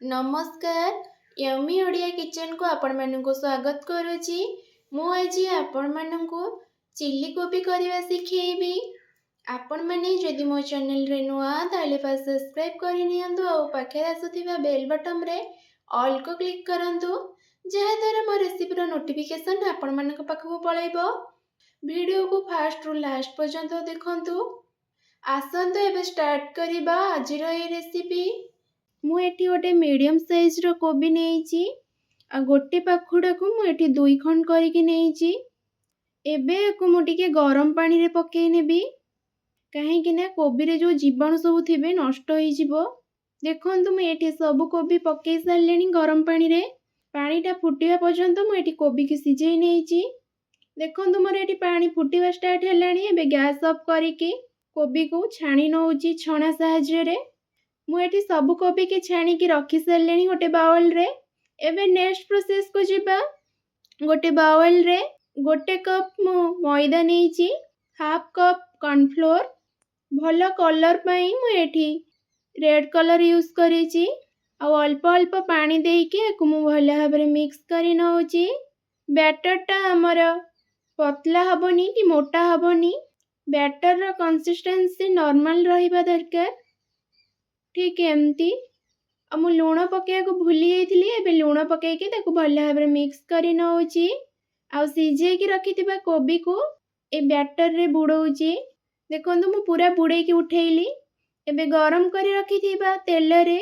नमस्कार yummy Odia kitchen को आपण मानक स्वागत करुच्ची। मु आज आपण मानक चिल्ली कोबी करवा शिखेबी। आपण मैंने जदि मो चैनल रे नुआ ताले पास सब्सक्राइब कर नियंतु और पाखे आसुथिबा बेल बटन रे ऑल को क्लिक करंतु जहा द्वारा मो रेसिपी रो नोटिफिकेशन आपण मानक पाखु पळैबो। वीडियो को फास्ट रु लास्ट पर्यंत देखंतु। आसंतु एबे स्टार्ट करिबा आज रो ए रेसिपी। मुझे गोटे मीडियम साइज रो कोबी नहीं आ गोटे पाखुड़ा को मुझे 2 खंड करके नहीं। एबे को मुझे गरम पानी रे पकई नेबी कहीं ना कोबी रे जो जीवाणु सब थे नष्ट हो। देखो मुझे सब कोबी पकई सारे गरम पानी रे। पानीटा फुटा पर्यंत मुझे कोबी की सिझे नहीं। देखो मोर ये पानी फुटा स्टार्ट है। गैस ऑफ करके कोबी को छाणी नौची छणा साहाय्य मुझे सब कोबी के छाणी की रखी सारे गोटे बाउल रे। एबे नेक्स्ट प्रोसेस को जीवा। गोटे बाउल रे गोटे कप मु मैदा नहीं, हाफ कप कॉर्नफ्लोर भल कलर पाई मुझे रेड कलर यूज करी अल्प अल्प पानी देके मु भल भाव मिक्स कर नौची। बैटरटा आमर पतला हबनी कि मोटा हबनी। बैटर रो कंसिस्टेंसी नॉर्मल रहिबा दरकार। ठीक एमती मु लुण पकड़ को भूली जाइए। लुण पकईकि भल भाव मिक्स कर नौची आ सिझेकी रखि कोबी को ए बैटर रे बुड़ौची। देखो मु पूरा बुड़ेकी उठेली। एबे गरम कर रखि तेल रे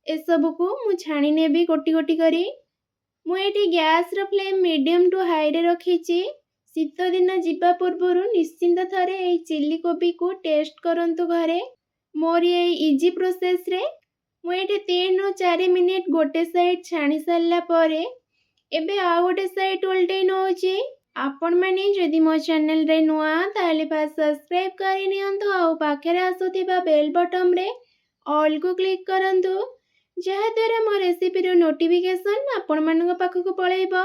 ए सब को मु छाणी नेबी गोटी गोटी करी। मुझे गैस रो फ्लेम मीडियम टू हाई रे रखीची। शीत दिन जीवा पूर्व निश्चिंत थरे ए चिल्ली कोबी को टेस्ट करंतु घरे। मोर ये इजी प्रोसेस रे मुझे 3 ରୁ 4 मिनिट गोटे साइड छाणी सारा परे एबे आ गोटे साइड उल्टे नौची। आपण माने जदि मो चैनल रे नुआ ताले पास सब्सक्राइब कर नियंतु और पाखे आसुथिबा बेल बटन रे ऑल को क्लिक करंतु जहा द्वारा मो रेसिपी रो नोटिफिकेशन आपण मानक पाखक पळैबो।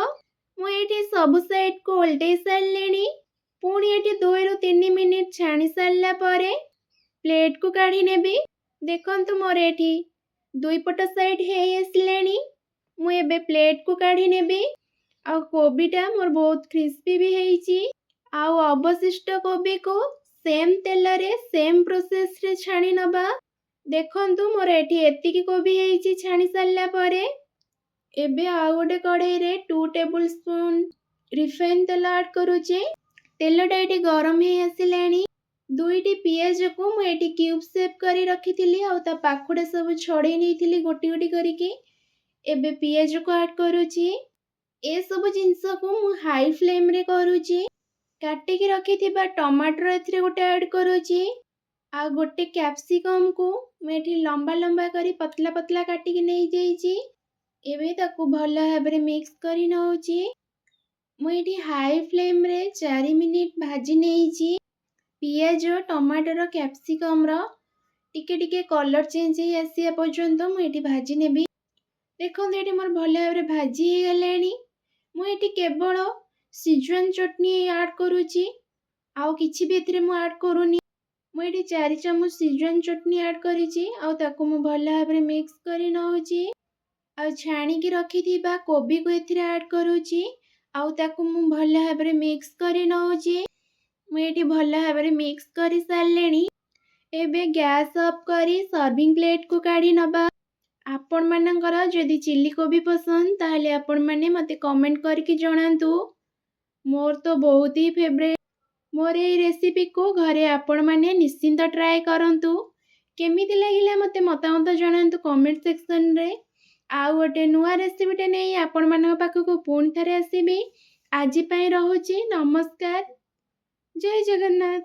मु एठी सब साइड को उल्टे सारलेनी। पुणी एठी 2 ରୁ 3 मिनिट छाणी सारा परे प्लेट को काढ़ी नेबी। देखंतु मोर एठी 2 पट साइड हे आसलेनी। मु एबे प्लेट को काढ़ी नेबी आ कोबीटा मोर बहुत क्रिस्पी भी हेइची। आ अवशिष्ट कोबी को सेम तेल रे सेम प्रोसेस रे छाणी नबा। देखंतु मोर एठी एतिकी कोबी हेइची छाणी सारला परे। एबे आ गोटे कढ़ाई रे 2 टेबल स्पून रिफाइन तेल ऐड करूचे। तेलटा एठी गरम हे आसलेनी। 2टी पियाज को मुझे क्यूब सेप करी रखी आ पाखुड़ा सब छड़े नहीं गोटी गोटी करके। एबे पियाज को ऐड करुची। ए सब जिनस को मु हाई फ्लेम रे करुची। काटिकी रखी टमाटर एथिरे गोटे ऐड करुची। आ गोटे कैप्सिकम को मुझे लंबा लंबा करी पतला पतला काटिकी नहीं जाइची। एबे ताकू भल भाव मिक्स करी नौची। मुझे हाई फ्लेम रे 4 मिनिट भाजी नहीं। पियाज टमाटर कैप्सिकम टिके टिके कलर चेंज हो आसिया पर्यंत मुझे भाजी नेबी। देखो ये मोर भल भाव भाजी हो गलानी। मुझे केवल सिजवान चटनी ऐड करुची आउ किछि भी एथिरे मु ऐड करूनी। मुझे 4 चम्मच सिजवान चटनी ऐड करिची आउ ताकू मु भल भाव मिक्स करी नौची। आ छाणी की रखी कोबी को एथिरे ऐड करुची आउ ताकू मु भल भाव मिक्स करी नौची। मुझे भल भाव मिक्स कर सारे। एबे गैस ऑफ करी सर्विंग प्लेट को काढ़ी नबा। आपण मानकर जदि चिल्ली कोबी पसंद ताहले आपण माने मते कमेंट करके जणांतु। मोर तो बहुत ही फेवरेट। मोर ये रेसिपी को घरे आपण माने निश्चिंत ट्राए करंतु। केमिति लागिला मते मतामत जणांतु कमेंट सेक्शन रे। आ गोटे नुआ रेसिपीटे नहीं आपण मानक पाखक पुणी थरे आसीबी। आज पई रहुची नमस्कार। जय जगन्नाथ।